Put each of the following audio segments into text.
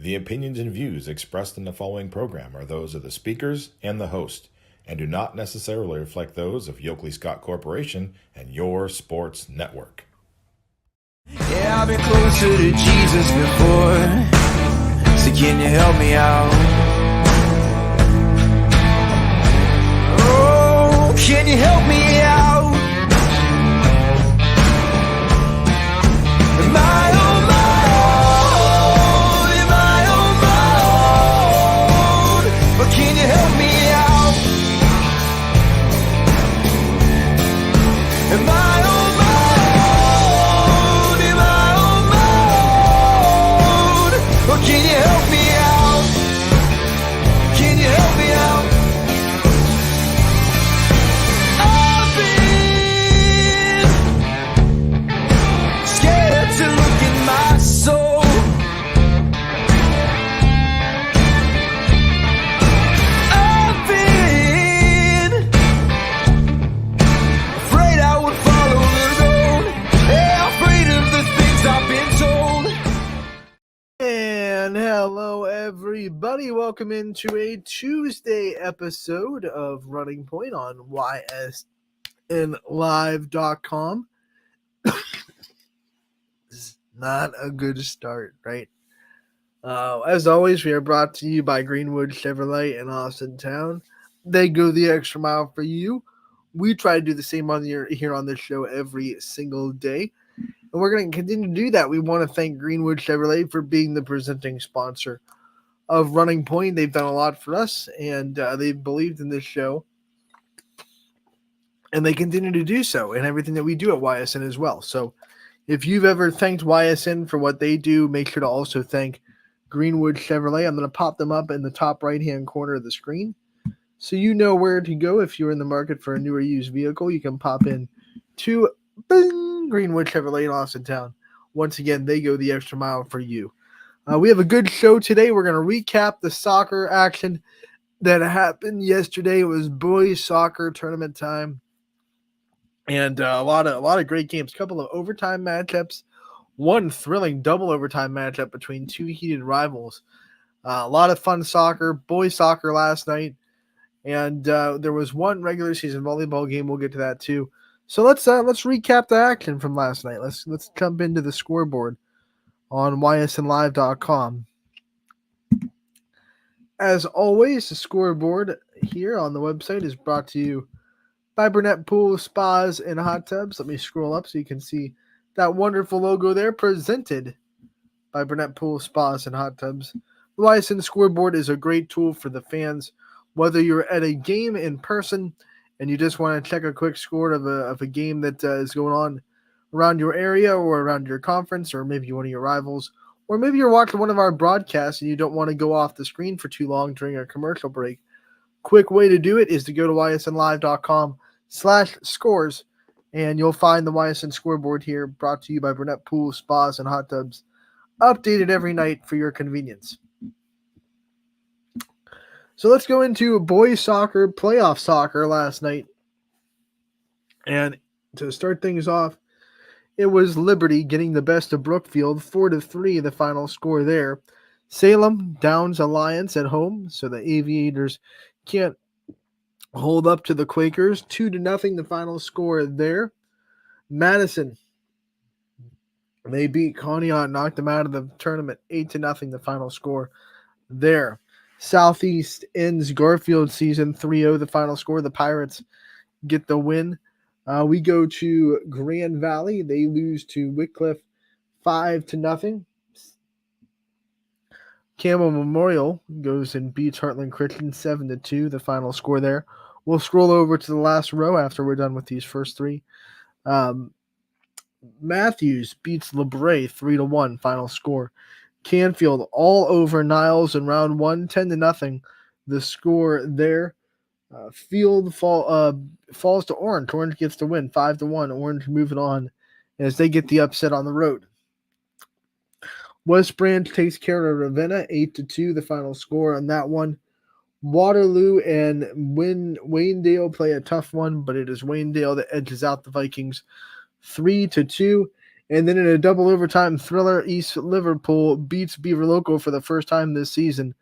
The opinions and views expressed in the following program are those of the speakers and the host, and do not necessarily reflect those of Yoakley Scott Corporation and Your Sports Network. Yeah, I've been closer to Jesus before, so can you help me out? Oh, can you help me out? Am I on my own? Am I on my own? But can you help me out? Am I on my own? Am I on my own? Or can you help me out? Can you help me out? I've been scared to look in my soul. I've been afraid I would follow the road. Yeah, afraid of the things I've been told. And hello, everybody. Welcome into a Tuesday episode of Running Point on YSNLive.com. This is not a good start, right? As always, we are brought to you by Greenwood Chevrolet in Austintown. They go the extra mile for you. We try to do the same here on this show every single day. And we're going to continue to do that. We want to thank Greenwood Chevrolet for being the presenting sponsor of Running Point. They've done a lot for us, and they've believed in this show. And they continue to do so in everything that we do at YSN as well. So if you've ever thanked YSN for what they do, make sure to also thank Greenwood Chevrolet. I'm going to pop them up in the top right-hand corner of the screen, so you know where to go if you're in the market for a new or used vehicle. You can pop in to Greenwood Chevrolet in Austintown. Once again, they go the extra mile for you. We have a good show today. We're going to recap the soccer action that happened yesterday. It was boys soccer tournament time, and a lot of great games. A couple of overtime matchups. One thrilling double overtime matchup between two heated rivals. A lot of fun soccer, boys soccer last night, and there was one regular season volleyball game. We'll get to that too. So let's recap the action from last night. Let's jump into the scoreboard on ysnlive.com. As always, the scoreboard here on the website is brought to you by Burnett Pool, Spas, and Hot Tubs. Let me scroll up so you can see that wonderful logo there, presented by Burnett Pool, Spas, and Hot Tubs. The YSN scoreboard is a great tool for the fans, whether you're at a game in person and you just want to check a quick score of a game that is going on around your area or around your conference, or maybe one of your rivals, or maybe you're watching one of our broadcasts and you don't want to go off the screen for too long during a commercial break. Quick way to do it is to go to ysnlive.com/scores, and you'll find the YSN scoreboard here, brought to you by Burnett Pool, Spas, and Hot Tubs, updated every night for your convenience. So let's go into boys soccer, playoff soccer last night. And to start things off, it was Liberty getting the best of Brookfield, 4-3, the final score there. Salem downs Alliance at home, so the Aviators can't hold up to the Quakers. 2-0, the final score there. Madison, they beat Conneaut, knocked them out of the tournament, 8-0, the final score there. Southeast ends Garfield season 3-0, the final score. The Pirates get the win. We go to Grand Valley. They lose to Wycliffe 5-0. Campbell Memorial goes and beats Heartland Christian 7-2, the final score there. We'll scroll over to the last row after we're done with these first three. Matthews beats LeBray 3-1, final score. Canfield all over Niles in round 1, 10-0, the score there. Field falls to Orange. Orange gets the win, 5-1. Orange moving on as they get the upset on the road. West Branch takes care of Ravenna, 8-2, the final score on that one. Waterloo and Waynedale play a tough one, but it is Waynedale that edges out the Vikings 3-2. And then in a double overtime thriller, East Liverpool beats Beaver Local for the first time this season,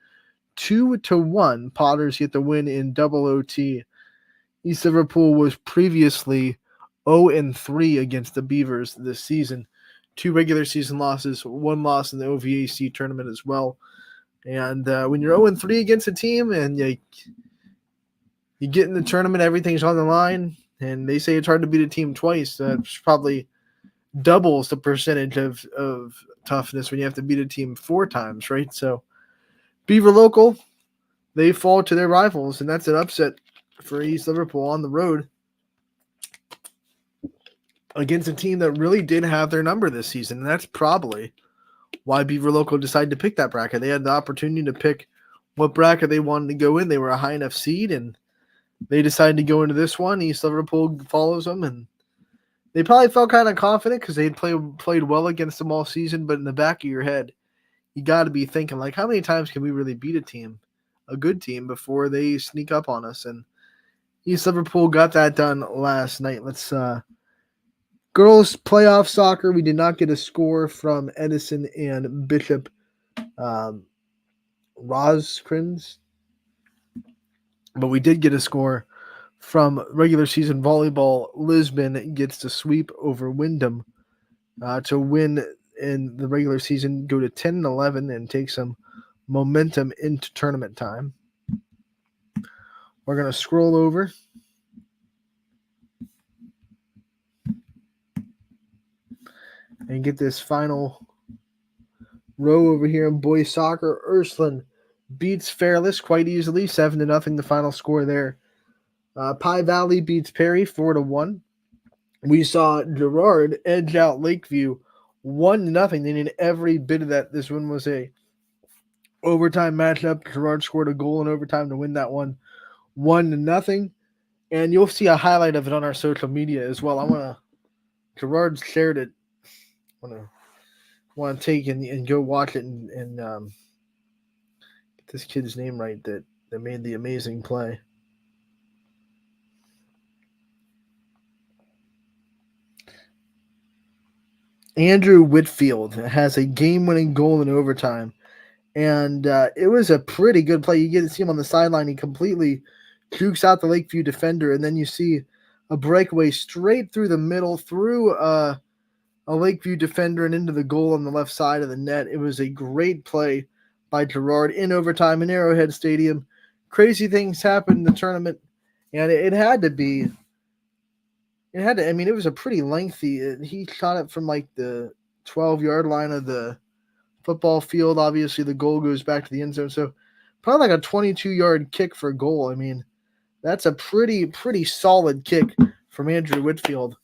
2-1. Potters get the win in double OT. East Liverpool was previously 0-3 against the Beavers this season. 2 regular season losses, 1 loss in the OVAC tournament as well. And when you're 0-3 against a team and you get in the tournament, everything's on the line, and they say it's hard to beat a team twice. That's probably doubles the percentage of toughness when you have to beat a team 4 times, right? So Beaver Local, they fall to their rivals, and that's an upset for East Liverpool on the road against a team that really did have their number this season. And that's probably why Beaver Local decided to pick that bracket. They had the opportunity to pick what bracket they wanted to go in. They were a high enough seed, and they decided to go into this one. East Liverpool follows them, and they probably felt kind of confident because they had played well against them all season. But in the back of your head, you got to be thinking, like, how many times can we really beat a team, a good team, before they sneak up on us? And East Liverpool got that done last night. Let's girls playoff soccer. We did not get a score from Edison and Bishop Rosecrans, but we did get a score from regular season volleyball. Lisbon gets to sweep over Wyndham to win in the regular season, go to 10-11 and take some momentum into tournament time. We're going to scroll over and get this final row over here in boys soccer. Ursuline beats Fairless quite easily, 7-0, the final score there. Pie Valley beats Perry 4-1. We saw Girard edge out Lakeview 1-0. They needed every bit of that. This one was a overtime matchup. Girard scored a goal in overtime to win that one 1-0. And you'll see a highlight of it on our social media as well. Girard shared it. Want to take and go watch it and get this kid's name right that made the amazing play. Andrew Whitfield has a game-winning goal in overtime, and it was a pretty good play. You get to see him on the sideline. He completely jukes out the Lakeview defender, and then you see a breakaway straight through the middle, through a Lakeview defender and into the goal on the left side of the net. It was a great play by Girard in overtime in Arrowhead Stadium. Crazy things happened in the tournament, and it had to be. I mean, it was a pretty lengthy. He shot it from like the 12-yard line of the football field. Obviously, the goal goes back to the end zone, so probably like a 22-yard kick for a goal. I mean, that's a pretty solid kick from Andrew Whitfield.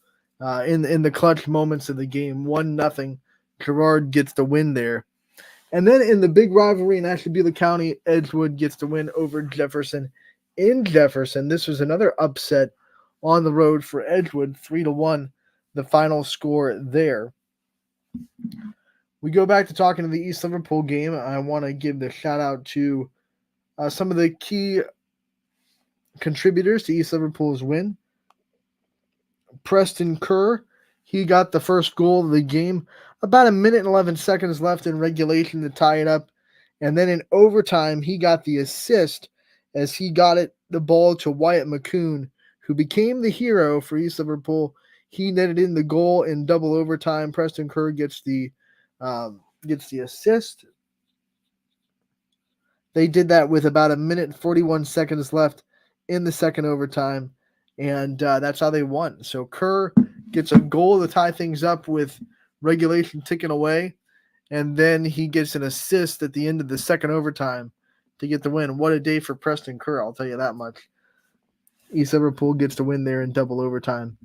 In the clutch moments of the game, 1-0. Girard gets the win there. And then in the big rivalry in Ashtabula County, Edgewood gets the win over Jefferson in Jefferson. This was another upset on the road for Edgewood, 3-1, the final score there. We go back to talking to the East Liverpool game. I want to give the shout out to some of the key contributors to East Liverpool's win. Preston Kerr, he got the first goal of the game. About 1 minute and 11 seconds left in regulation to tie it up. And then in overtime, he got the assist as he got the ball to Wyatt McCoon, who became the hero for East Liverpool. He netted in the goal in double overtime. Preston Kerr gets the assist. They did that with about 1 minute and 41 seconds left in the second overtime. And that's how they won. So Kerr gets a goal to tie things up with regulation ticking away. And then he gets an assist at the end of the second overtime to get the win. What a day for Preston Kerr, I'll tell you that much. East Liverpool gets the win there in double overtime.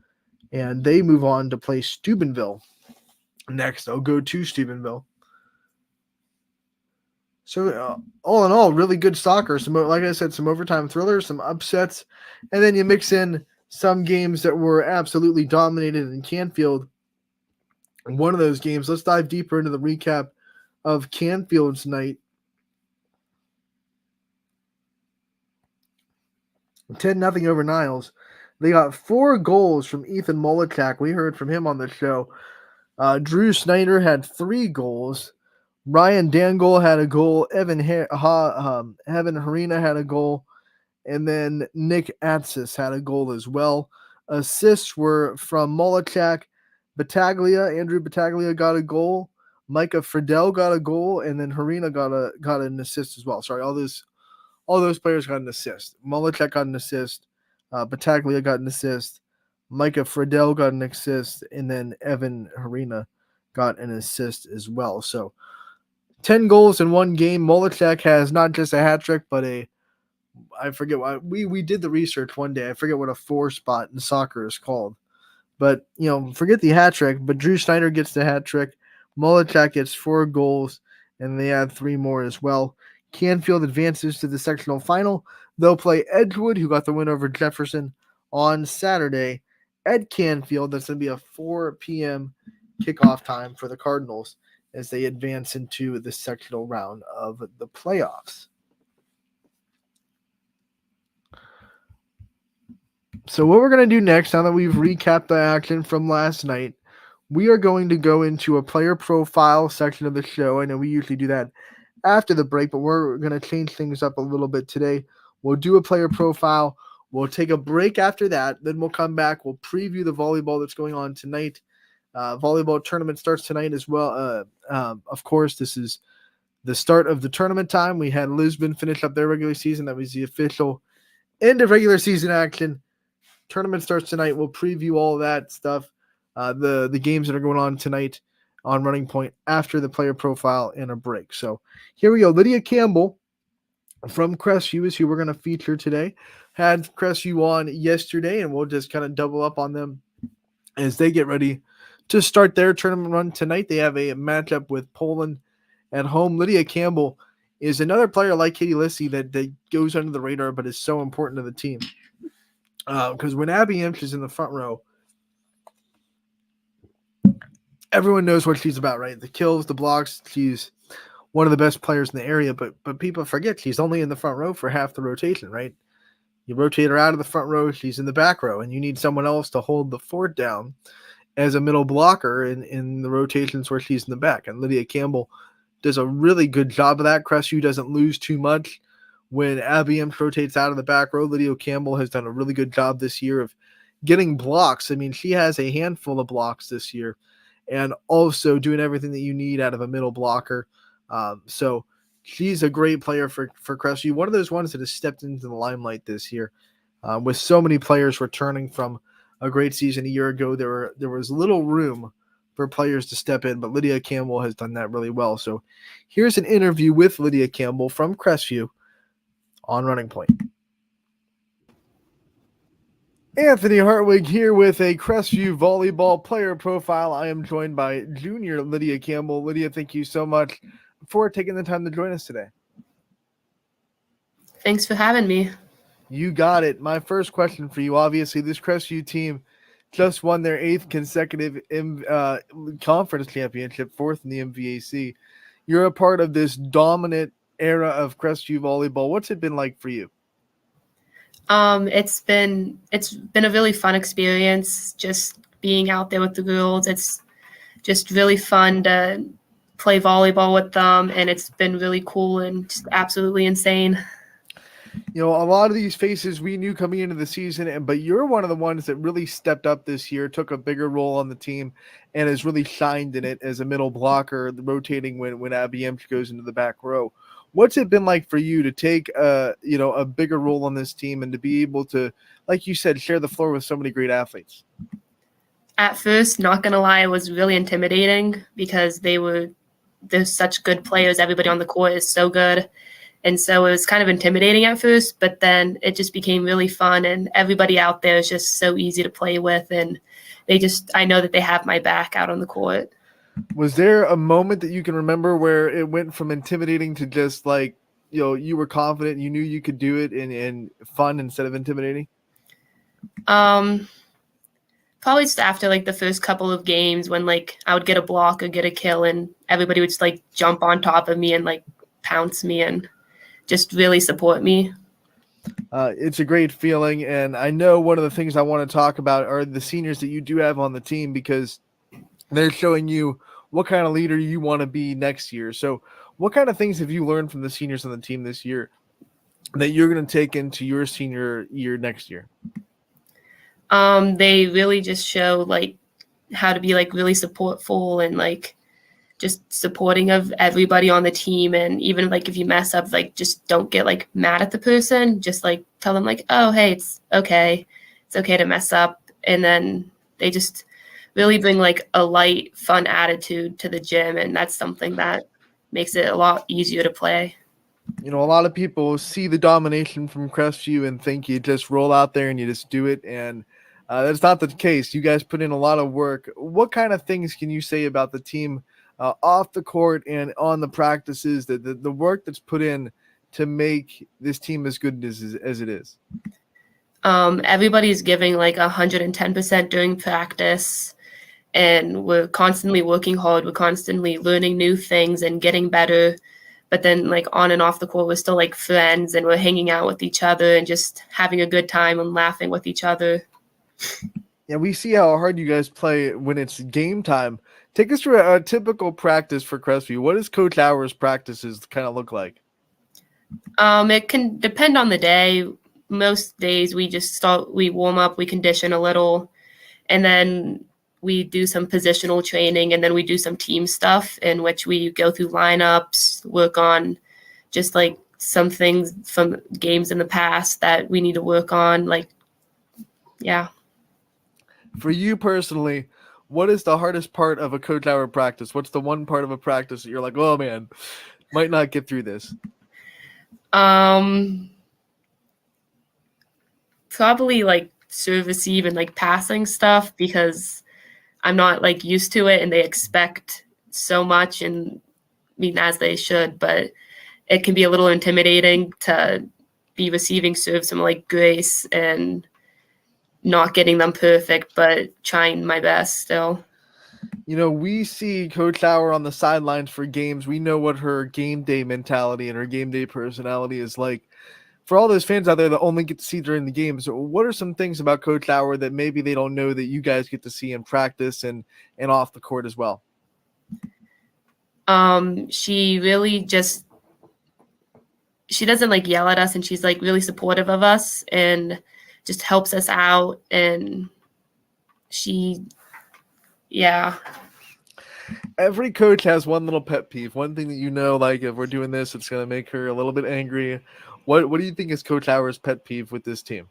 And they move on to play Steubenville next. They'll go to Steubenville. So all in all, really good soccer. Like I said, some overtime thrillers, some upsets, and then you mix in some games that were absolutely dominated in Canfield. One of those games, let's dive deeper into the recap of Canfield's night. 10-0 over Niles. They got 4 goals from Ethan Molichak. We heard from him on the show. Drew Snyder had 3 goals. Ryan Dangle had a goal. Evan Harina had a goal. And then Nick Atsis had a goal as well. Assists were from Molachak, Andrew Battaglia got a goal. Micah Friedel got a goal, and then Harina got an assist as well. Sorry, all those players got an assist. Molachak got an assist. Battaglia got an assist. Micah Friedel got an assist, and then Evan Harina got an assist as well. So 10 goals in one game. Molachak has not just a hat trick, but I forget why we did the research one day. I forget what a 4 spot in soccer is called. But, forget the hat trick, but Drew Snyder gets the hat trick. Molachak gets 4 goals, and they add 3 more as well. Canfield advances to the sectional final. They'll play Edgewood, who got the win over Jefferson on Saturday at Canfield. That's going to be a 4 p.m. kickoff time for the Cardinals as they advance into the sectional round of the playoffs. So what we're going to do next, now that we've recapped the action from last night, we are going to go into a player profile section of the show. I know we usually do that after the break, but we're going to change things up a little bit today. We'll do a player profile. We'll take a break after that. Then we'll come back. We'll preview the volleyball that's going on tonight. Volleyball tournament starts tonight as well. Of course, this is the start of the tournament time. We had Lisbon finish up their regular season. That was the official end of regular season action. Tournament starts tonight. We'll preview all of that stuff, the games that are going on tonight on Running Point after the player profile and a break. So here we go. Lydia Campbell from Crestview is who we're going to feature today. Had Crestview on yesterday, and we'll just kind of double up on them as they get ready to start their tournament run tonight. They have a matchup with Poland at home. Lydia Campbell is another player like Katie Lissy that goes under the radar but is so important to the team. Because when Abby Imch is in the front row, everyone knows what she's about, right? The kills, the blocks. She's one of the best players in the area, but people forget she's only in the front row for half the rotation, right? You rotate her out of the front row, she's in the back row, and you need someone else to hold the fort down as a middle blocker in the rotations where she's in the back. And Lydia Campbell does a really good job of that. Crestview doesn't lose too much. When Abby Imch rotates out of the back row, Lydia Campbell has done a really good job this year of getting blocks. I mean, she has a handful of blocks this year and also doing everything that you need out of a middle blocker. So she's a great player for Crestview. One of those ones that has stepped into the limelight this year. With so many players returning from a great season a year ago, there was little room for players to step in, but Lydia Campbell has done that really well. So here's an interview with Lydia Campbell from Crestview on Running Point. Anthony Hartwig here with a Crestview volleyball player profile. I am joined by junior Lydia Campbell. Lydia, thank you so much for taking the time to join us today. Thanks for having me. You got it. My first question for you, obviously, this Crestview team just won their 8th consecutive conference championship, 4th in the MVAC. You're a part of this dominant era of Crestview volleyball. What's it been like for you? It's been a really fun experience just being out there with the girls. It's just really fun to play volleyball with them, and it's been really cool and just absolutely insane. You know, a lot of these faces we knew coming into the season, but you're one of the ones that really stepped up this year, took a bigger role on the team, and has really shined in it as a middle blocker, rotating when Abby Imch goes into the back row. What's it been like for you to take a bigger role on this team and to be able to, like you said, share the floor with so many great athletes? At first, not gonna lie, it was really intimidating because they're such good players. Everybody on the court is so good. And so it was kind of intimidating at first, but then it just became really fun, and everybody out there is just so easy to play with, and I know that they have my back out on the court. Was there a moment that you can remember where it went from intimidating to just like, you were confident, you knew you could do it and fun instead of intimidating? Probably just after like the first couple of games when like I would get a block or get a kill and everybody would just like jump on top of me and like pounce me and just really support me. It's a great feeling, and I know one of the things I want to talk about are the seniors that you do have on the team, because They're showing you what kind of leader you want to be next year. So what kind of things have you learned from the seniors on the team this year that you're going to take into your senior year next year? They really just show like how to be like really supportful and like just supporting of everybody on the team. And even like if you mess up, like just don't get like mad at the person. Just like tell them like, oh, hey, it's okay. It's okay to mess up. And then they just really bring like a light, fun attitude to the gym. And that's something that makes it a lot easier to play. You know, a lot of people see the domination from Crestview and think you just roll out there and you just do it. And that's not the case. You guys put in a lot of work. What kind of things can you say about the team off the court and on the practices, the work that's put in to make this team as good as it is? Everybody's giving like 110% during practice, and we're constantly working hard. We're constantly learning new things and getting better. But then like on and off the court, we're still like friends, and we're hanging out with each other and just having a good time and laughing with each other. Yeah, we see how hard you guys play when it's game time. Take us through a typical practice for Crestview. What does Coach Hour's practices kind of look like? It can depend on the day. Most days we warm up, we condition a little, and then we do some positional training, and then we do some team stuff in which we go through lineups, work on just like some things from games in the past that we need to work on. Like, yeah. For you personally, what is the hardest part of a Coach Hour practice? What's the one part of a practice that you're like, oh man, might not get through this? Probably like serve, receive, and like passing stuff, because I'm not like used to it, and they expect so much, and I mean, as they should, but it can be a little intimidating to be receiving serves from like Grace and not getting them perfect, but trying my best still. You know, we see Coach Hour on the sidelines for games. We know what her game day mentality and her game day personality is like. For all those fans out there that only get to see during the games, what are some things about Coach Hour that maybe they don't know that you guys get to see in practice and off the court as well? She really just, she doesn't like yell at us, and she's like really supportive of us and just helps us out. And yeah. Every coach has one little pet peeve, one thing that you know, like if we're doing this, it's going to make her a little bit angry. What do you think is Coach Hour's pet peeve with this team?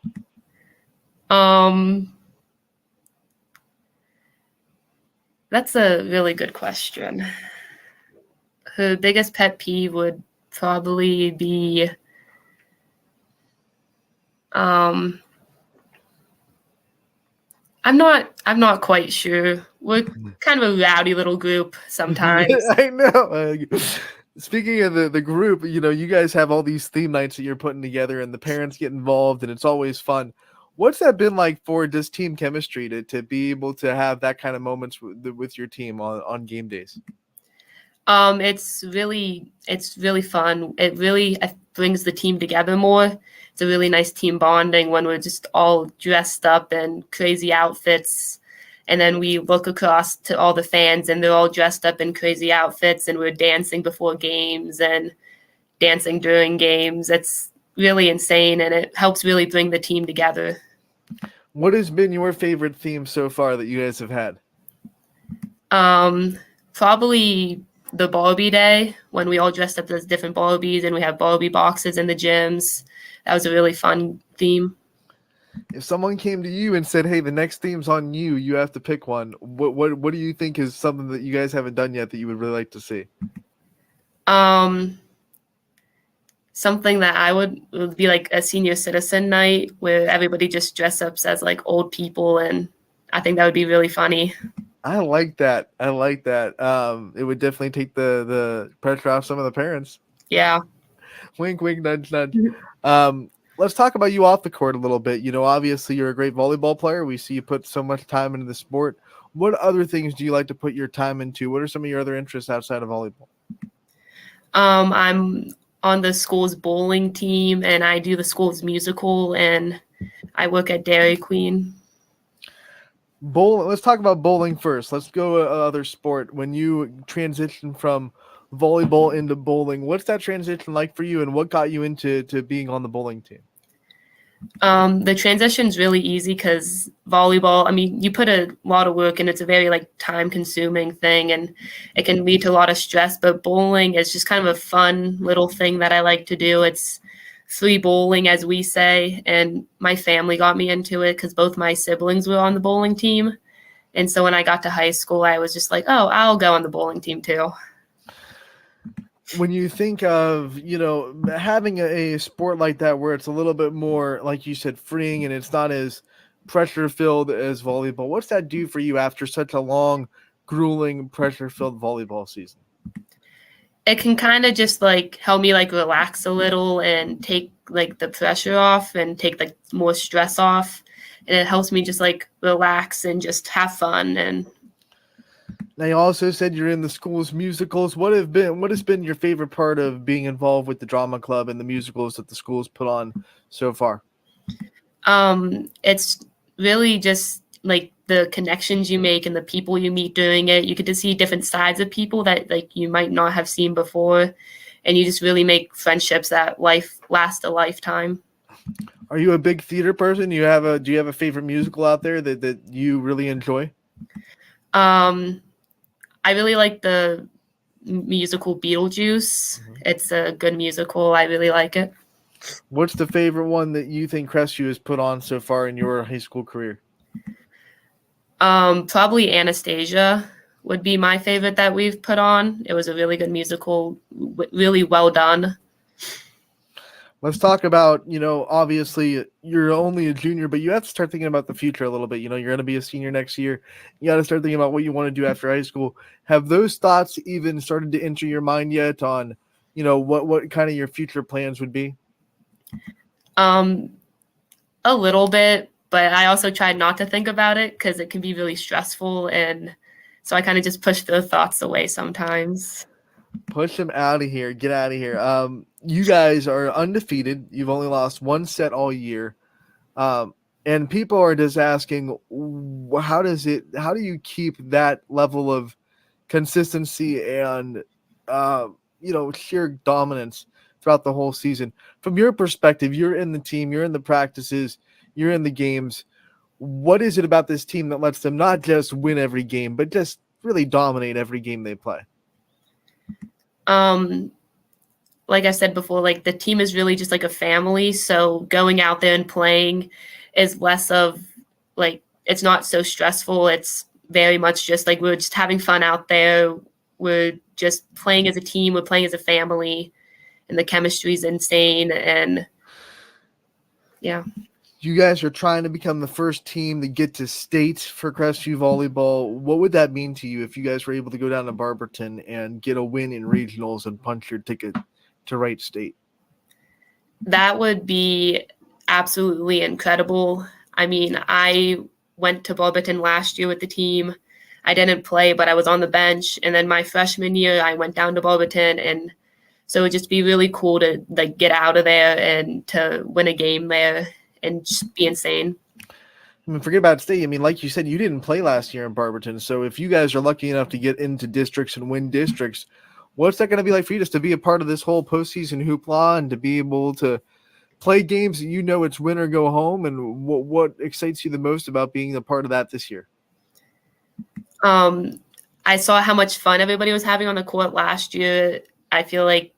That's a really good question. Her biggest pet peeve would probably be I'm not quite sure. We're kind of a rowdy little group sometimes. I know. Speaking of the group, you know, you guys have all these theme nights that you're putting together, and the parents get involved, and it's always fun. What's that been like for just team chemistry to be able to have that kind of moments with your team on game days? It's really fun. It really brings the team together more. It's a really nice team bonding when we're just all dressed up in crazy outfits, and then we look across to all the fans, and they're all dressed up in crazy outfits, and we're dancing before games and dancing during games. It's really insane, and it helps really bring the team together. What has been your favorite theme so far that you guys have had? Probably the Barbie day, when we all dressed up as different Barbies and we have Barbie boxes in the gyms. That was a really fun theme. If someone came to you and said, hey, the next theme's on you, you have to pick one, what do you think is something that you guys haven't done yet that you would really like to see? Something that I would be like a senior citizen night where everybody just dress up as like old people, and I think that would be really funny. I like that. It would definitely take the pressure off some of the parents. Yeah. Wink, wink, nudge, nudge. Let's talk about you off the court a little bit. You know, obviously you're a great volleyball player. We see you put so much time into the sport. What other things do you like to put your time into? What are some of your other interests outside of volleyball? I'm on the school's bowling team, and I do the school's musical, and I work at Dairy Queen. Bowling. Let's talk about bowling first. Let's go other sport. When you transition from volleyball into bowling, what's that transition like for you, and what got you into being on the bowling team? The transition's really easy because volleyball, I mean, you put a lot of work and it's a very like time consuming thing and it can lead to a lot of stress. But bowling is just kind of a fun little thing that I like to do. It's free bowling, as we say. And my family got me into it because both my siblings were on the bowling team. And so when I got to high school, I was just like, oh, I'll go on the bowling team too. When you think of, having a sport like that where it's a little bit more, like you said, freeing and it's not as pressure filled as volleyball, what's that do for you after such a long, grueling, pressure filled volleyball season? It can kind of just like help me like relax a little and take like the pressure off and take like more stress off. And it helps me just like relax and just have fun. And Now you also said you're in the school's musicals. What has been your favorite part of being involved with the drama club and the musicals that the school's put on so far? it's really just like the connections you make and the people you meet doing it. You get to see different sides of people that like you might not have seen before. And you just really make friendships that last a lifetime. Are you a big theater person? Do you have a favorite musical out there that you really enjoy? Um, I really like the musical Beetlejuice. It's a good musical. I really like it. What's the favorite one that you think Crestview has put on so far in your high school career? Probably Anastasia would be my favorite that we've put on. It was a really good musical, really well done. Let's talk about, obviously you're only a junior, but you have to start thinking about the future a little bit. You're going to be a senior next year. You got to start thinking about what you want to do after high school. Have those thoughts even started to enter your mind yet on, what kind of your future plans would be? A little bit, but I also tried not to think about it because it can be really stressful. And so I kind of just push the thoughts away sometimes. Push them out of here. Get out of here. You guys are undefeated. You've only lost one set all year. And people are just asking, how do you keep that level of consistency and, sheer dominance throughout the whole season? From your perspective, you're in the team, you're in the practices, you're in the games. What is it about this team that lets them not just win every game, but just really dominate every game they play? Like I said before, like the team is really just like a family. So going out there and playing is less of like, it's not so stressful. It's very much just like we're just having fun out there. We're just playing as a team. We're playing as a family, and the chemistry is insane. And yeah. You guys are trying to become the first team to get to state for Crestview volleyball. What would that mean to you if you guys were able to go down to Barberton and get a win in regionals and punch your ticket to Wright State? That would be absolutely incredible. I mean, I went to Barberton last year with the team. I didn't play, but I was on the bench. And then my freshman year, I went down to Barberton. And so it would just be really cool to like get out of there and to win a game there and just be insane. I mean, forget about state. I mean, like you said, you didn't play last year in Barberton. So if you guys are lucky enough to get into districts and win districts, what's that going to be like for you just to be a part of this whole postseason hoopla and to be able to play games that it's win or go home? And what excites you the most about being a part of that this year? I saw how much fun everybody was having on the court last year. I feel like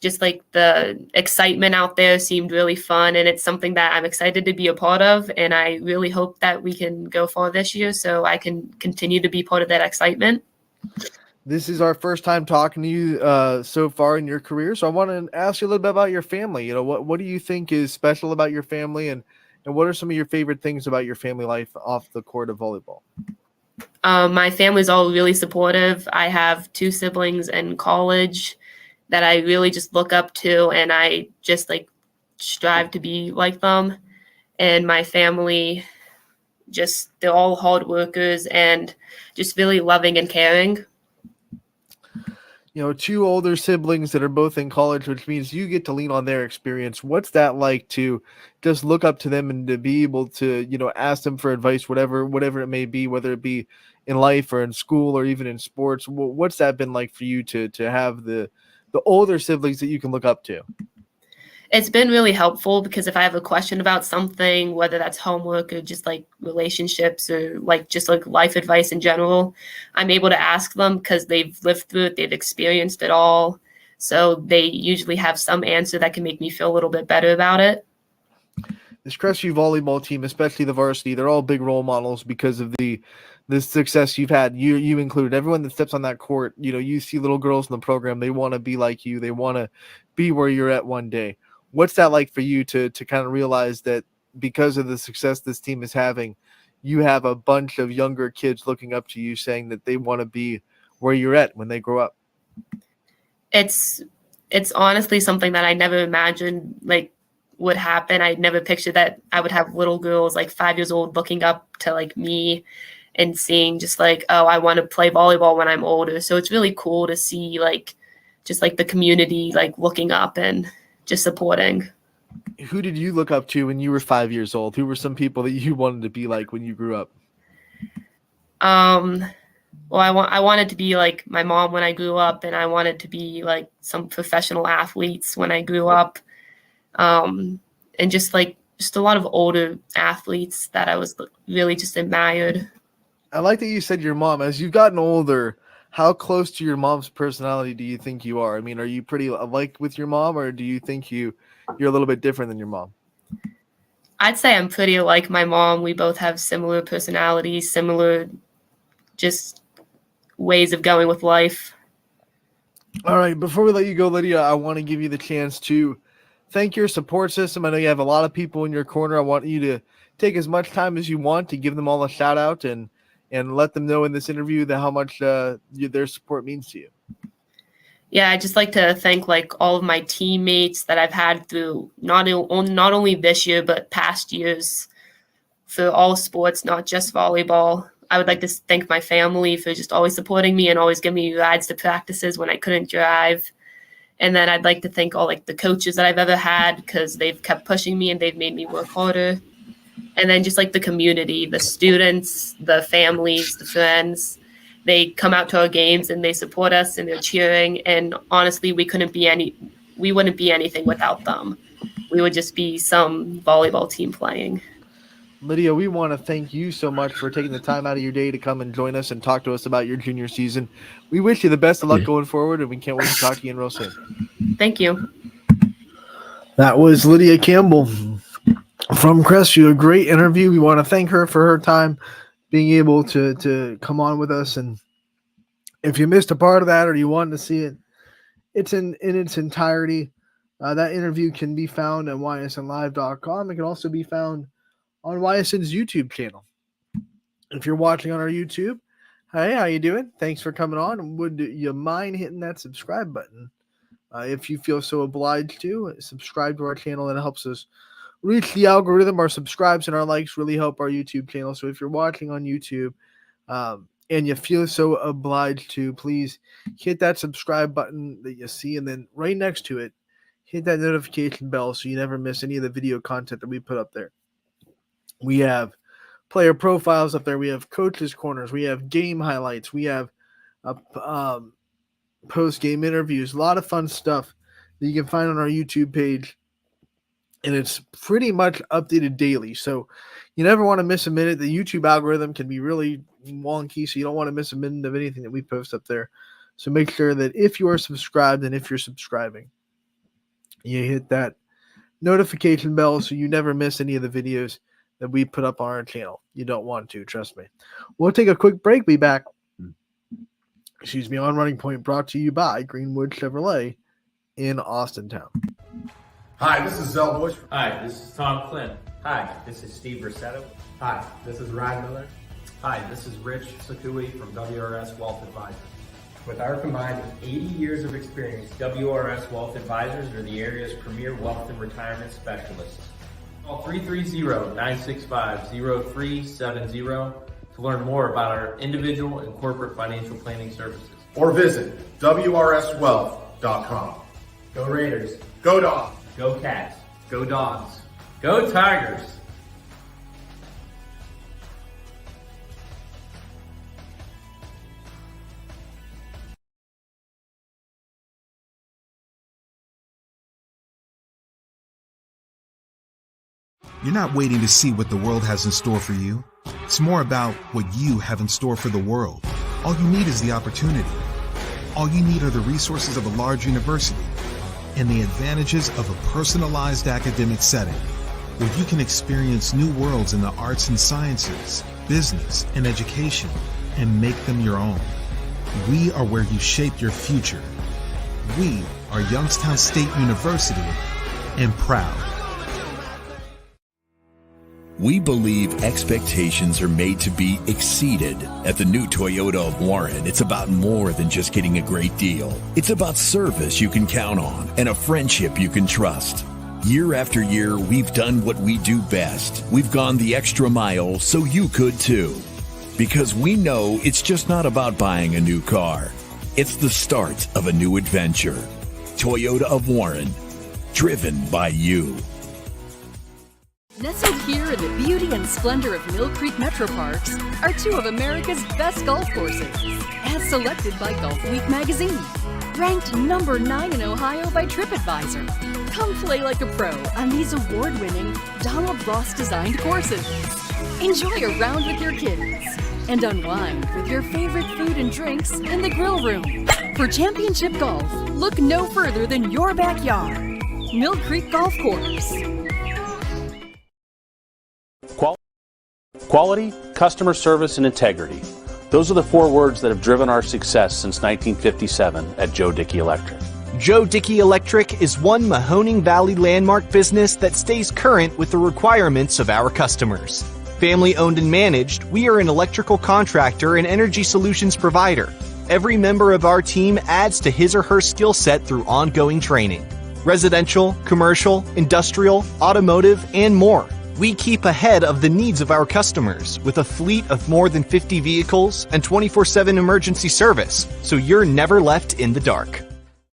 just like the excitement out there seemed really fun, and it's something that I'm excited to be a part of. And I really hope that we can go far this year so I can continue to be part of that excitement. This is our first time talking to you so far in your career. So I want to ask you a little bit about your family. What do you think is special about your family, and what are some of your favorite things about your family life off the court of volleyball? My family's all really supportive. I have 2 siblings in college that I really just look up to, and I just like strive to be like them. And my family, they're all hard workers and just really loving and caring. two older siblings that are both in college, which means you get to lean on their experience. What's that like to just look up to them and to be able to, ask them for advice, whatever it may be, whether it be in life or in school or even in sports? What's that been like for you to have the older siblings that you can look up to? It's been really helpful because if I have a question about something, whether that's homework or just like relationships or like just like life advice in general, I'm able to ask them because they've lived through it, they've experienced it all. So they usually have some answer that can make me feel a little bit better about it. This Crestview volleyball team, especially the varsity, they're all big role models because of the success you've had. You included. Everyone that steps on that court, you see little girls in the program, they want to be like you. They want to be where you're at one day. What's that like for you to kind of realize that because of the success this team is having, you have a bunch of younger kids looking up to you saying that they want to be where you're at when they grow up? It's honestly something that I never imagined like would happen. I never pictured that I would have little girls like 5 years old looking up to like me and seeing just like, oh, I want to play volleyball when I'm older. So it's really cool to see like just like the community like looking up and just supporting. Who did you look up to when you were 5 years old? Who were some people that you wanted to be like when you grew up? Well, I wanted to be like my mom when I grew up, and I wanted to be like some professional athletes when I grew up. And just a lot of older athletes that I was really just admired. I like that you said your mom. As you've gotten older, how close to your mom's personality do you think you are? I mean, are you pretty alike with your mom, or do you think you're a little bit different than your mom? I'd say I'm pretty like my mom. We both have similar personalities, similar just ways of going with life. All right, before we let you go, Lydia, I want to give you the chance to thank your support system. I know you have a lot of people in your corner. I want you to take as much time as you want to give them all a shout out and let them know in this interview how much their support means to you. Yeah, I just like to thank like all of my teammates that I've had through not only this year but past years for all sports, not just volleyball. I would like to thank my family for just always supporting me and always giving me rides to practices when I couldn't drive. And then I'd like to thank all like the coaches that I've ever had because they've kept pushing me and they've made me work harder. And then just like the community, the students, the families, the friends, they come out to our games and they support us and they're cheering. And honestly, we wouldn't be anything without them. We would just be some volleyball team playing. Lydia, we want to thank you so much for taking the time out of your day to come and join us and talk to us about your junior season. We wish you the best of luck going forward, and we can't wait to talk to you in real soon. Thank you. That was Lydia Campbell from Crestview. A great interview. We want to thank her for her time being able to come on with us. And if you missed a part of that or you wanted to see it, it's in its entirety. That interview can be found at ysnlive.com. It can also be found on YSN's YouTube channel. If you're watching on our YouTube, hey, how you doing? Thanks for coming on. Would you mind hitting that subscribe button? If you feel so obliged to, subscribe to our channel. That helps us reach the algorithm. Our subscribes and our likes really help our YouTube channel. So if you're watching on YouTube and you feel so obliged to, please hit that subscribe button that you see. And then right next to it, hit that notification bell so you never miss any of the video content that we put up there. We have player profiles up there. We have coaches' corners. We have game highlights. We have post-game interviews. A lot of fun stuff that you can find on our YouTube page. And it's pretty much updated daily. So you never want to miss a minute. The YouTube algorithm can be really wonky, so you don't want to miss a minute of anything that we post up there. So make sure that if you are subscribed and if you're subscribing, you hit that notification bell so you never miss any of the videos that we put up on our channel. You don't want to, trust me. We'll take a quick break. Be back. On Running Point, brought to you by Greenwood Chevrolet in Austintown. Hi, this is Zell Bush. Hi, this is Tom Flynn. Hi, this is Steve Rossetto. Hi, this is Ryan Miller. Hi, this is Rich Sakui from WRS Wealth Advisors. With our combined 80 years of experience, WRS Wealth Advisors are the area's premier wealth and retirement specialists. Call 330-965-0370 to learn more about our individual and corporate financial planning services. or visit WRSwealth.com. Go Raiders. Go Dogs. Go Cats. Go Dogs. Go Tigers. You're not waiting to see what the world has in store for you. It's more about what you have in store for the world. All you need is the opportunity. All you need are the resources of a large university and the advantages of a personalized academic setting where you can experience new worlds in the arts and sciences, business, and education and make them your own. We are where you shape your future. We are Youngstown State University and proud. We believe expectations are made to be exceeded. At the new Toyota of Warren, it's about more than just getting a great deal. It's about service you can count on and a friendship you can trust. Year after year, we've done what we do best. We've gone the extra mile so you could too. Because we know it's just not about buying a new car. It's the start of a new adventure. Toyota of Warren, driven by you. Nestled here in the beauty and splendor of Mill Creek Metro Parks are two of America's best golf courses, as selected by Golf Week magazine. Ranked number 9 in Ohio by TripAdvisor. Come play like a pro on these award-winning Donald Ross-designed courses. Enjoy a round with your kids and unwind with your favorite food and drinks in the grill room. For championship golf, look no further than your backyard. Mill Creek Golf Course. Quality, customer service, and integrity. Those are the 4 words that have driven our success since 1957 at Joe Dickey Electric. Joe Dickey Electric is one Mahoning Valley landmark business that stays current with the requirements of our customers. Family owned and managed, we are an electrical contractor and energy solutions provider. Every member of our team adds to his or her skill set through ongoing training. Residential, commercial, industrial, automotive, and more. We keep ahead of the needs of our customers with a fleet of more than 50 vehicles and 24/7 emergency service, so you're never left in the dark.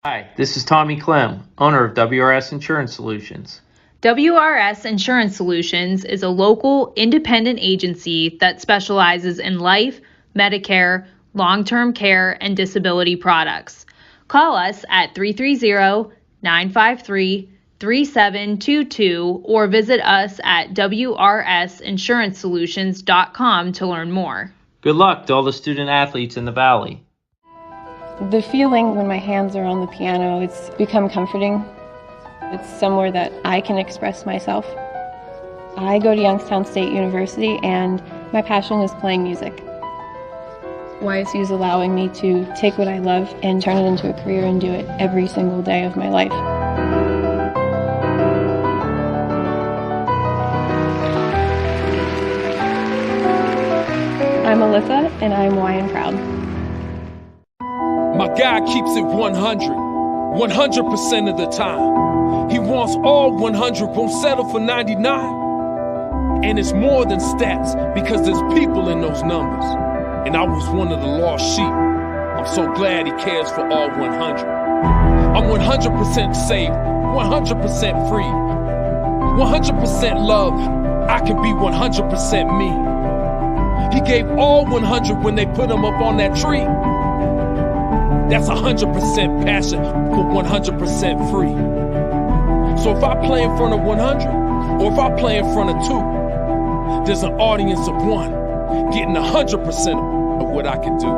Hi, this is Tommy Clem, owner of WRS Insurance Solutions. WRS Insurance Solutions is a local, independent agency that specializes in life, Medicare, long-term care, and disability products. Call us at 330-953-3722 or visit us at wrsinsuranceSolutions.com to learn more. Good luck to all the student athletes in the Valley. The feeling when my hands are on the piano, it's become comforting. It's somewhere that I can express myself. I go to Youngstown State University and my passion is playing music. YSU is allowing me to take what I love and turn it into a career and do it every single day of my life. I'm Alyssa, and I'm YN proud. My guy keeps it 100% of the time. He wants all 100, won't settle for 99. And it's more than stats, because there's people in those numbers. And I was one of the lost sheep. I'm so glad he cares for all 100. I'm 100% safe, 100% free, 100% love. I can be 100% me. He gave all 100 when they put him up on that tree. That's 100% passion for 100% free. So if I play in front of 100, or if I play in front of 2, there's an audience of 1 getting 100% of what I can do.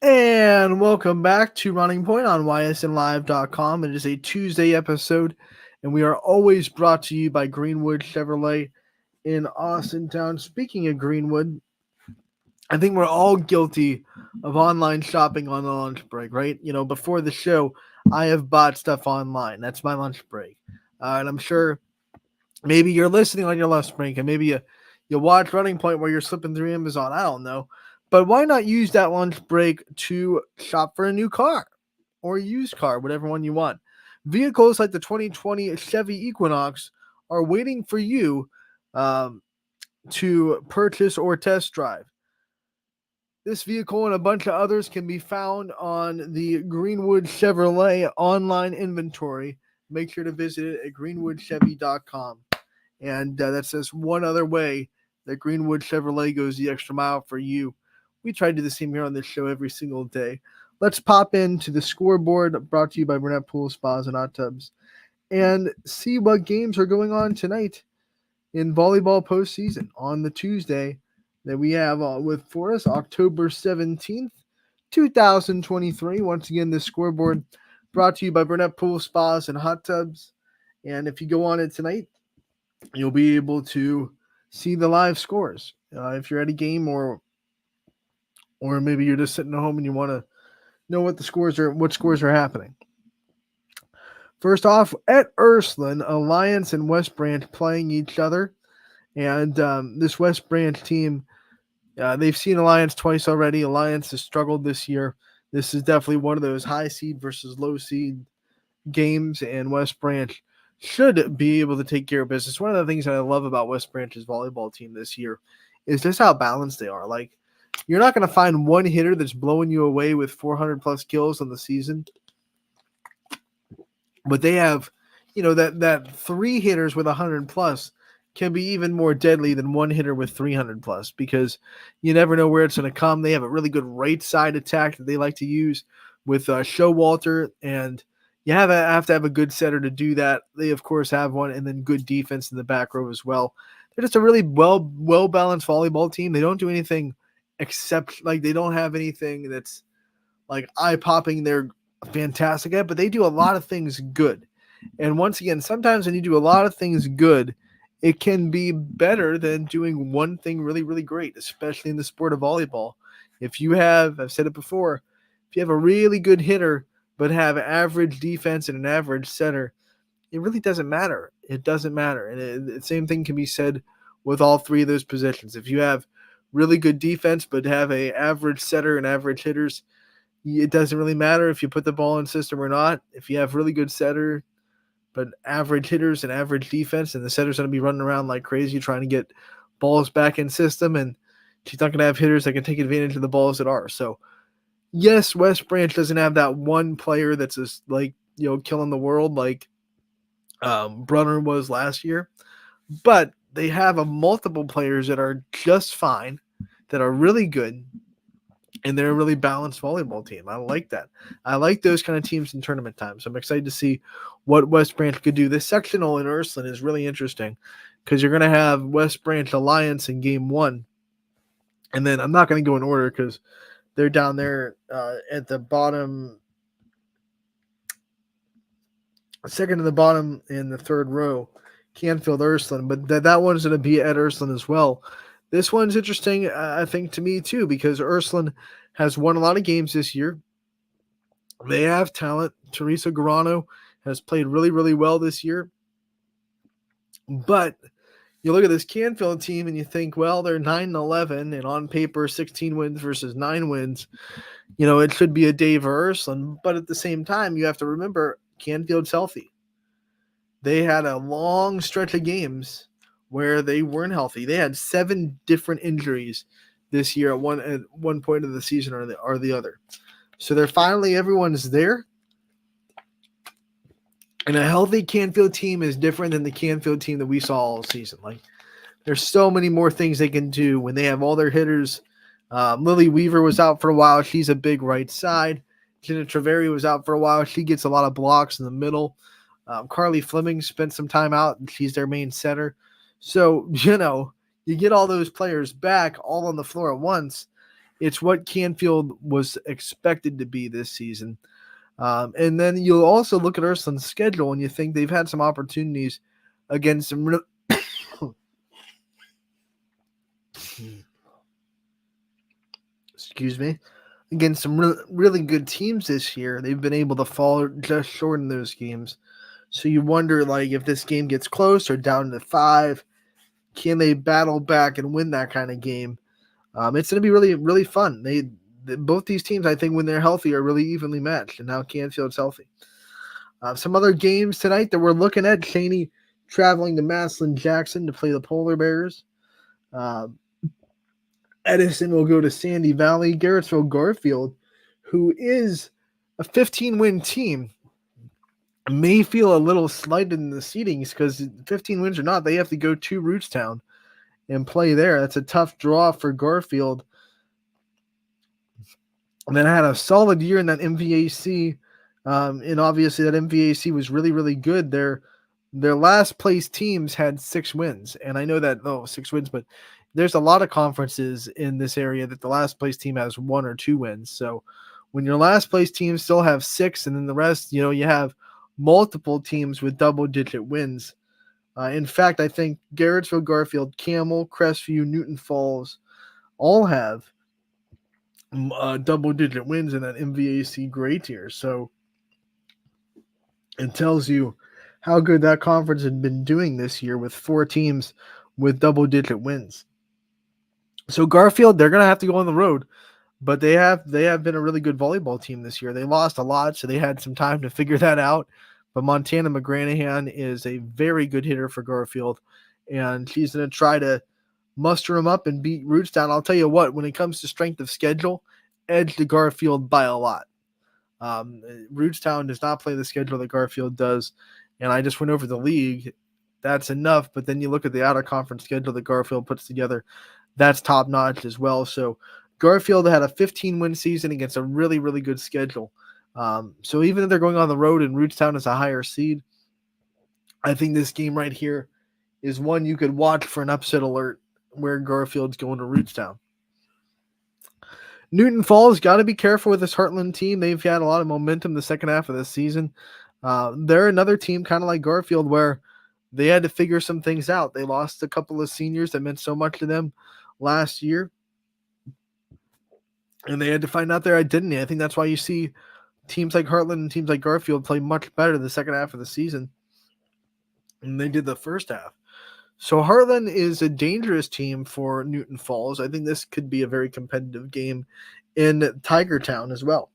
And welcome back to Running Point on ysnlive.com. It is a Tuesday episode, and we are always brought to you by Greenwood Chevrolet in Austintown. Speaking of Greenwood, I think we're all guilty of online shopping on the lunch break, right? You know, before the show, I have bought stuff online. That's my lunch break. And I'm sure maybe you're listening on your lunch break, and maybe you watch Running Point where you're slipping through Amazon. I don't know. But why not use that lunch break to shop for a new car or a used car, whatever one you want? Vehicles like the 2020 Chevy Equinox are waiting for you to purchase or test drive. This vehicle and a bunch of others can be found on the Greenwood Chevrolet online inventory. Make sure to visit it at greenwoodchevy.com. And that's just one other way that Greenwood Chevrolet goes the extra mile for you. We try to do the same here on this show every single day. Let's pop into the scoreboard brought to you by Burnett Pool Spas and Hot Tubs and see what games are going on tonight in volleyball postseason on the Tuesday that we have for us, October 17th, 2023. Once again, this scoreboard brought to you by Burnett Pool Spas and Hot Tubs. And if you go on it tonight, you'll be able to see the live scores. If you're at a game or maybe you're just sitting at home and you want to know what scores are happening. First off, at Ursuline, Alliance and West Branch playing each other. And this West Branch team, they've seen Alliance twice already. Alliance has struggled this year. This is definitely one of those high seed versus low seed games, and West Branch should be able to take care of business. One of the things that I love about West Branch's volleyball team this year is just how balanced they are. Like, you're not going to find one hitter that's blowing you away with 400 plus kills on the season, but they have, that three hitters with 100 plus can be even more deadly than one hitter with 300 plus, because you never know where it's going to come. They have a really good right side attack that they like to use with Showalter, and you have to have a good setter to do that. They, of course, have one, and then good defense in the back row as well. They're just a really well-balanced volleyball team. They don't do anything except, they don't have anything that's, eye-popping. They're fantastic at, but they do a lot of things good. And once again, sometimes when you do a lot of things good, it can be better than doing one thing really, really great, especially in the sport of volleyball. If you have, I've said it before, if you have a really good hitter but have average defense and an average setter, it really doesn't matter. It doesn't matter. And the same thing can be said with all three of those positions. If you have really good defense but have a average setter and average hitters, it doesn't really matter if you put the ball in system or not. If you have really good setter but average hitters and average defense, and the setter's going to be running around like crazy trying to get balls back in system, and she's not going to have hitters that can take advantage of the balls that are. So, yes, West Branch doesn't have that one player that's just killing the world like Brunner was last year, but they have multiple players that are just fine, that are really good, and they're a really balanced volleyball team. I like that. I like those kind of teams in tournament time. So I'm excited to see what West Branch could do. This sectional in Ursuline is really interesting because you're going to have West Branch Alliance in game one. And then I'm not going to go in order because they're down there at the bottom, second to the bottom in the third row, Canfield Ursuline. But that one's going to be at Ursuline as well. This one's interesting, I think, to me, too, because Ursuline has won a lot of games this year. They have talent. Teresa Garano has played really, really well this year. But you look at this Canfield team and you think, well, they're 9-11, and on paper, 16 wins versus 9 wins. It should be a day for Ursuline. But at the same time, you have to remember Canfield's healthy. They had a long stretch of games where they weren't healthy. They had 7 different injuries this year at one point of the season or the other. So they're finally, everyone's there. And a healthy Canfield team is different than the Canfield team that we saw all season. There's so many more things they can do when they have all their hitters. Lily Weaver was out for a while. She's a big right side. Jenna Treveri was out for a while. She gets a lot of blocks in the middle. Carly Fleming spent some time out, and she's their main center. So, you get all those players back all on the floor at once. It's what Canfield was expected to be this season. And then you'll also look at Ursuline's schedule and you think they've had some opportunities against some against some really good teams this year. They've been able to fall just short in those games. So you wonder, if this game gets close or down to 5, can they battle back and win that kind of game? It's going to be really, really fun. Both these teams, I think, when they're healthy, are really evenly matched, and now Canfield's healthy. Some other games tonight that we're looking at: Cheney traveling to Massillon Jackson to play the Polar Bears. Edison will go to Sandy Valley. Garrettsville Garfield, who is a 15-win team, may feel a little slighted in the seedings because 15 wins or not, they have to go to Rootstown and play there. That's a tough draw for Garfield. And then had a solid year in that MVAC. And obviously that MVAC was really, really good. Their last place teams had 6 wins. And I know that, 6 wins, but there's a lot of conferences in this area that the last place team has 1 or 2 wins. So when your last place teams still have 6 and then the rest, you have multiple teams with double-digit wins. In fact, I think Garrettsville, Garfield, Camel, Crestview, Newton Falls all have double-digit wins in that MVAC gray tier. So it tells you how good that conference had been doing this year with 4 teams with double-digit wins. So Garfield, they're going to have to go on the road, but they have been a really good volleyball team this year. They lost a lot, so they had some time to figure that out. But Montana McGranahan is a very good hitter for Garfield, and she's going to try to muster them up and beat Rootstown. I'll tell you what, when it comes to strength of schedule, edge to Garfield by a lot. Rootstown does not play the schedule that Garfield does, and I just went over the league. That's enough, but then you look at the out-of-conference schedule that Garfield puts together. That's top-notch as well. So Garfield had a 15-win season against a really, really good schedule. So even if they're going on the road and Rootstown is a higher seed, I think this game right here is one you could watch for an upset alert where Garfield's going to Rootstown. Newton Falls got to be careful with this Heartland team. They've had a lot of momentum the second half of the season. They're another team kind of like Garfield where they had to figure some things out. They lost a couple of seniors that meant so much to them last year, and they had to find out their identity. I think that's why you see teams like Heartland and teams like Garfield play much better the second half of the season than they did the first half. So Heartland is a dangerous team for Newton Falls. I think this could be a very competitive game in Tigertown as well.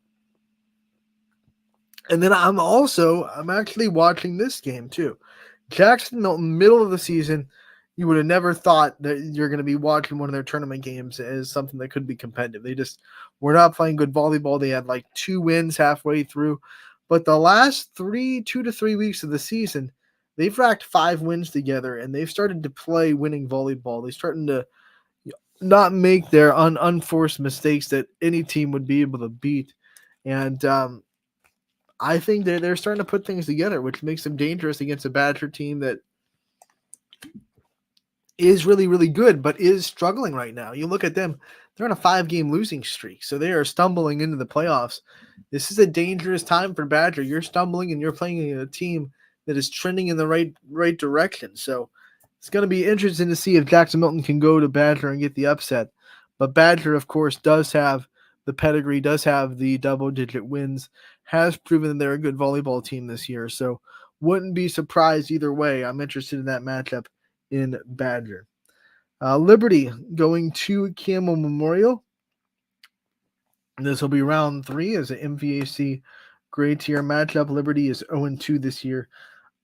And then I'm actually watching this game too. Jackson Milton, middle of the season, you would have never thought that you're going to be watching one of their tournament games as something that could be competitive. They just were not playing good volleyball. They had like 2 wins halfway through. But the last 2 to 3 weeks of the season, they've racked 5 wins together, and they've started to play winning volleyball. They're starting to not make their unforced mistakes that any team would be able to beat. And I think they're starting to put things together, which makes them dangerous against a Badger team that is really, really good, but is struggling right now. You look at them, they're on a 5-game losing streak, so they are stumbling into the playoffs. This is a dangerous time for Badger. You're stumbling and you're playing a team that is trending in the right direction. So it's going to be interesting to see if Jackson Milton can go to Badger and get the upset. But Badger, of course, does have the pedigree, does have the double-digit wins, has proven that they're a good volleyball team this year. So wouldn't be surprised either way. I'm interested in that matchup in Badger. Liberty going to Camel Memorial. This will be round 3 as an MVAC grade tier matchup. Liberty is 0-2 this year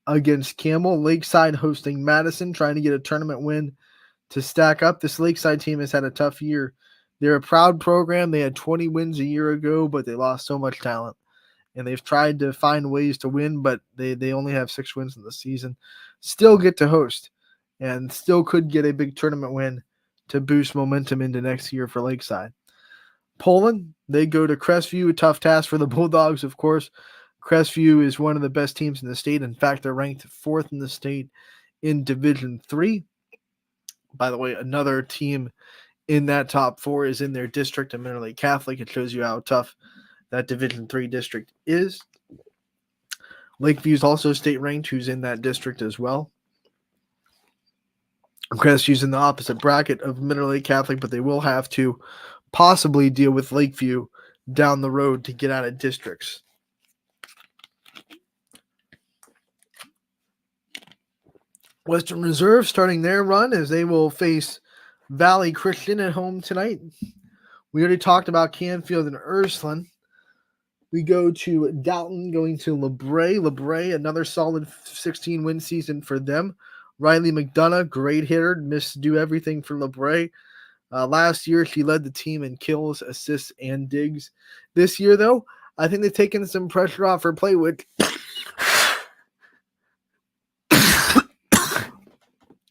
against Camel. Lakeside hosting Madison, trying to get a tournament win to stack up. This Lakeside team has had a tough year. They're a proud program. They had 20 wins a year ago, but they lost so much talent. And they've tried to find ways to win, but they only have 6 wins in the season. Still get to host and still could get a big tournament win to boost momentum into next year for Lakeside. Poland, they go to Crestview, a tough task for the Bulldogs, of course. Crestview is one of the best teams in the state. In fact, they're ranked 4th in the state in Division 3. By the way, another team in that top 4 is in their district, a Mineral Lake Catholic. It shows you how tough that Division 3 district is. Lakeview is also state ranked, who's in that district as well. Crestview's in the opposite bracket of Mineral Lake Catholic, but they will have to possibly deal with Lakeview down the road to get out of districts. Western Reserve starting their run as they will face Valley Christian at home tonight. We already talked about Canfield and Ursuline. We go to Dalton going to LeBray. LeBray, another solid 16-win season for them. Riley McDonough, great hitter, do everything for LeBray. Last year, she led the team in kills, assists, and digs. This year, though, I think they've taken some pressure off her plate, which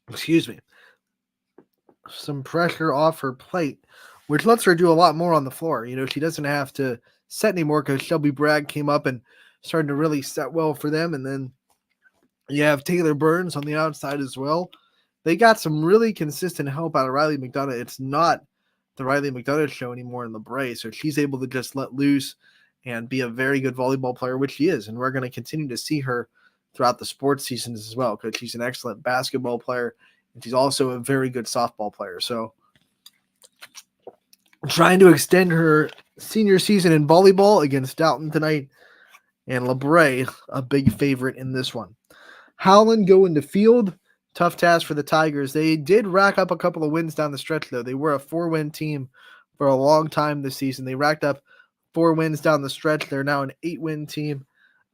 excuse me, some pressure off her plate, which lets her do a lot more on the floor. She doesn't have to set anymore because Shelby Bragg came up and started to really set well for them. And then you have Taylor Burns on the outside as well. They got some really consistent help out of Riley McDonough. It's not the Riley McDonough show anymore in LeBray, so she's able to just let loose and be a very good volleyball player, which she is. And we're going to continue to see her throughout the sports seasons as well because she's an excellent basketball player, and she's also a very good softball player. So trying to extend her senior season in volleyball against Dalton tonight, and LeBray, a big favorite in this one. Howland going to field. Tough task for the Tigers. They did rack up a couple of wins down the stretch, though. They were a 4-win team for a long time this season. They racked up 4 wins down the stretch. They're now an 8-win team.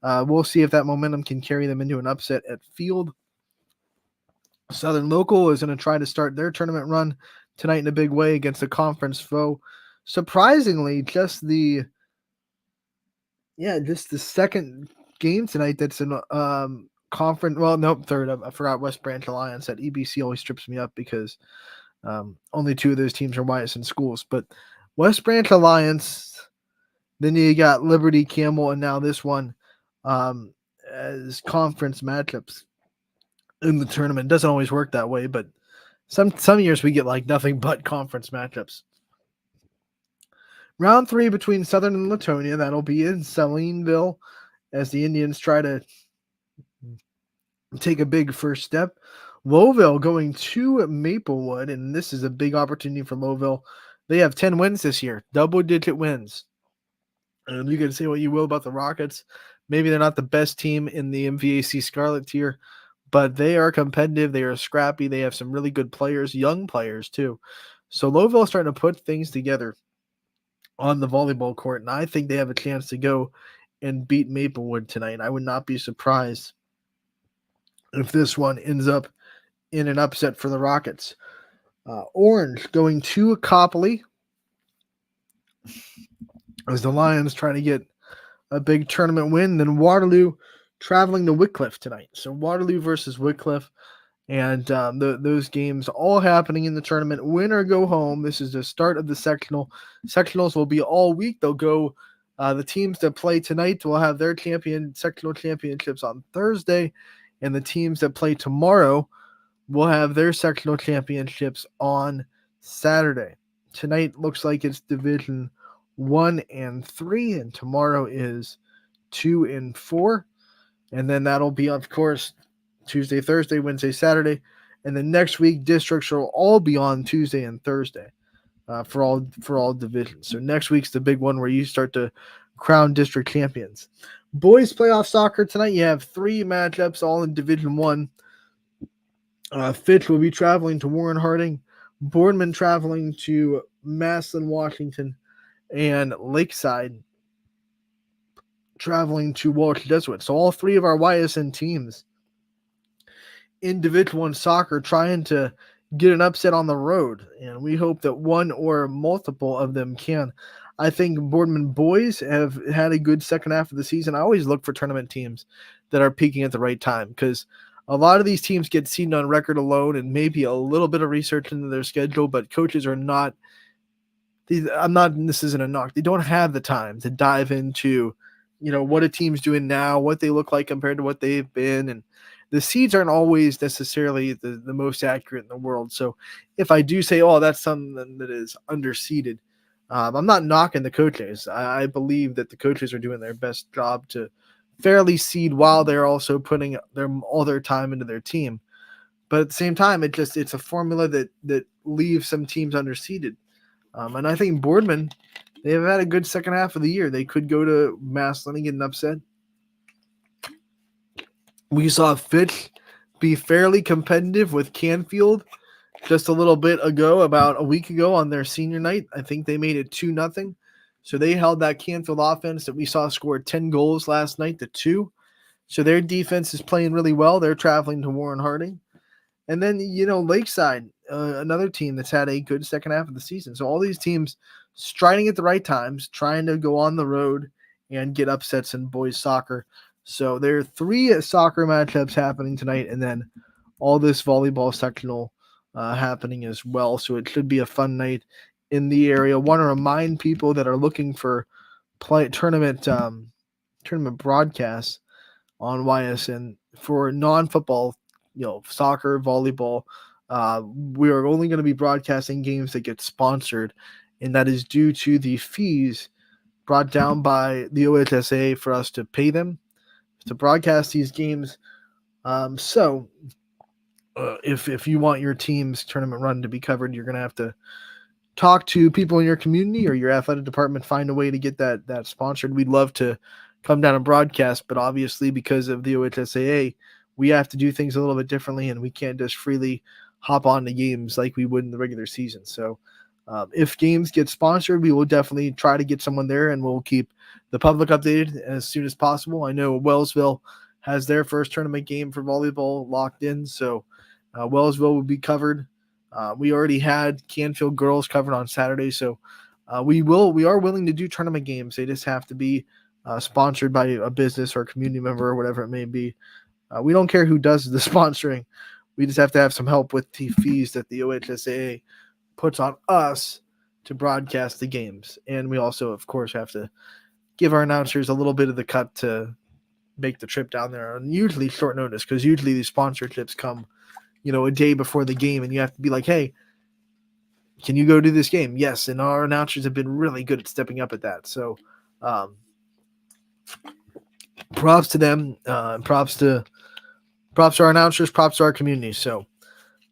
We'll see if that momentum can carry them into an upset at field. Southern Local is going to try to start their tournament run tonight in a big way against a conference foe. Surprisingly, just the second game tonight that's in conference. Well, nope, third. I forgot West Branch Alliance. That EBC always trips me up because only 2 of those teams are YSN schools. But West Branch Alliance, then you got Liberty Campbell, and now this one as conference matchups in the tournament. It doesn't always work that way, but some years we get like nothing but conference matchups. Round 3 between Southern and Latonia. That'll be in Salineville as the Indians try to take a big first step. Lowville going to Maplewood, and this is a big opportunity for Lowville. They have 10 wins this year, double-digit wins. And you can say what you will about the Rockets. Maybe they're not the best team in the MVAC Scarlet tier, but they are competitive. They are scrappy. They have some really good players, young players too. So Lowville is starting to put things together on the volleyball court, and I think they have a chance to go and beat Maplewood tonight. I would not be surprised if this one ends up in an upset for the Rockets. Orange going to Copley as the Lions trying to get a big tournament win. Then Waterloo traveling to Wycliffe tonight. So Waterloo versus Wycliffe, and those games all happening in the tournament. Win or go home. This is the start of the sectional. Sectionals will be all week. They'll go. The teams that play tonight will have their sectional championships on Thursday, and the teams that play tomorrow will have their sectional championships on Saturday. Tonight looks like it's Division 1 and 3, and tomorrow is 2 and 4. And then that'll be, of course, Tuesday, Thursday, Wednesday, Saturday. And then next week, districts will all be on Tuesday and Thursday for all divisions. So next week's the big one where you start to crown district champions. Boys playoff soccer tonight. You have 3 matchups all in Division 1. Fitch will be traveling to Warren Harding, Boardman traveling to Massillon, Washington, and Lakeside traveling to Walsh Jesuit. So all 3 of our YSN teams in Division 1 soccer trying to get an upset on the road, and we hope that one or multiple of them can. I think Boardman boys have had a good second half of the season. I always look for tournament teams that are peaking at the right time because a lot of these teams get seeded on record alone and maybe a little bit of research into their schedule, but coaches are not – this isn't a knock. They don't have the time to dive into, what a team's doing now, what they look like compared to what they've been, and the seeds aren't always necessarily the most accurate in the world. So if I do say, that's something that is underseeded, I'm not knocking the coaches. I believe that the coaches are doing their best job to fairly seed while they're also putting all their time into their team. But at the same time, it's a formula that leaves some teams underseeded. And I think Boardman, they have had a good second half of the year. They could go to Massillon and get an upset. We saw Fitch be fairly competitive with Canfield just a little bit ago, about a week ago on their senior night. I think they made it 2-0. So they held that Canfield offense that we saw score 10 goals last night to 2. So their defense is playing really well. They're traveling to Warren Harding. And then, Lakeside, another team that's had a good second half of the season. So all these teams striding at the right times, trying to go on the road and get upsets in boys soccer. So there are 3 soccer matchups happening tonight, and then all this volleyball sectional happening as well. So it should be a fun night in the area. Want to remind people that are looking for tournament broadcasts on YSN for non-football, soccer, volleyball. We are only going to be broadcasting games that get sponsored, and that is due to the fees brought down by the OHSAA for us to pay them to broadcast these games. If you want your team's tournament run to be covered, you're going to have to talk to people in your community or your athletic department, find a way to get that sponsored. We'd love to come down and broadcast, but obviously because of the OHSAA, we have to do things a little bit differently, and we can't just freely hop on the games like we would in the regular season. So if games get sponsored, we will definitely try to get someone there, and we'll keep the public updated as soon as possible. I know Wellsville has their first tournament game for volleyball locked in, so Wellsville will be covered. We already had Canfield girls covered on Saturday, so we are willing to do tournament games. They just have to be sponsored by a business or a community member or whatever it may be. We don't care who does the sponsoring. We just have to have some help with the fees that the OHSAA puts on us to broadcast the games. And we also, of course, have to give our announcers a little bit of the cut to make the trip down there on usually short notice, because usually these sponsorships come, a day before the game, and you have to be like, hey, can you go do this game? Yes. And our announcers have been really good at stepping up at that. So props to them. Props to our announcers, props to our community. So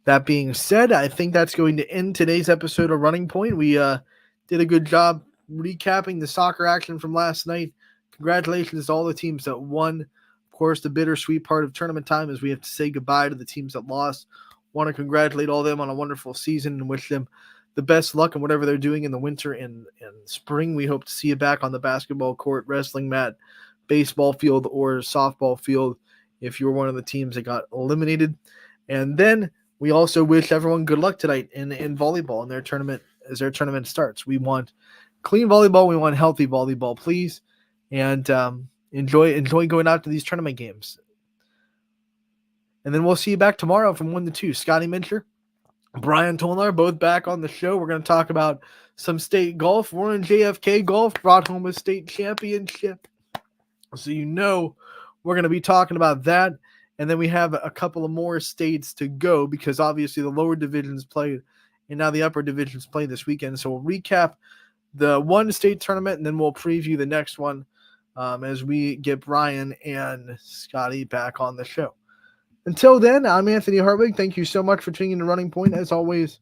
that being said, I think that's going to end today's episode of Running Point. We did a good job recapping the soccer action from last night. Congratulations to all the teams that won. Of course, the bittersweet part of tournament time is we have to say goodbye to the teams that lost. Want to congratulate all of them on a wonderful season and wish them the best luck in whatever they're doing in the winter and spring. We hope to see you back on the basketball court, wrestling mat, baseball field, or softball field if you're one of the teams that got eliminated. And then we also wish everyone good luck tonight in volleyball in their tournament as their tournament starts. We want clean volleyball. We want healthy volleyball, please. And enjoy going out to these tournament games. And then we'll see you back tomorrow from 1 to 2. Scotty Mincher, Brian Tolnar, both back on the show. We're going to talk about some state golf. Warren JFK Golf brought home a state championship. So we're going to be talking about that. And then we have a couple of more states to go because obviously the lower divisions played and now the upper divisions play this weekend. So we'll recap the one state tournament and then we'll preview the next one as we get Brian and Scotty back on the show. Until then, I'm Anthony Hartwig. Thank you so much for tuning in to Running Point. As always,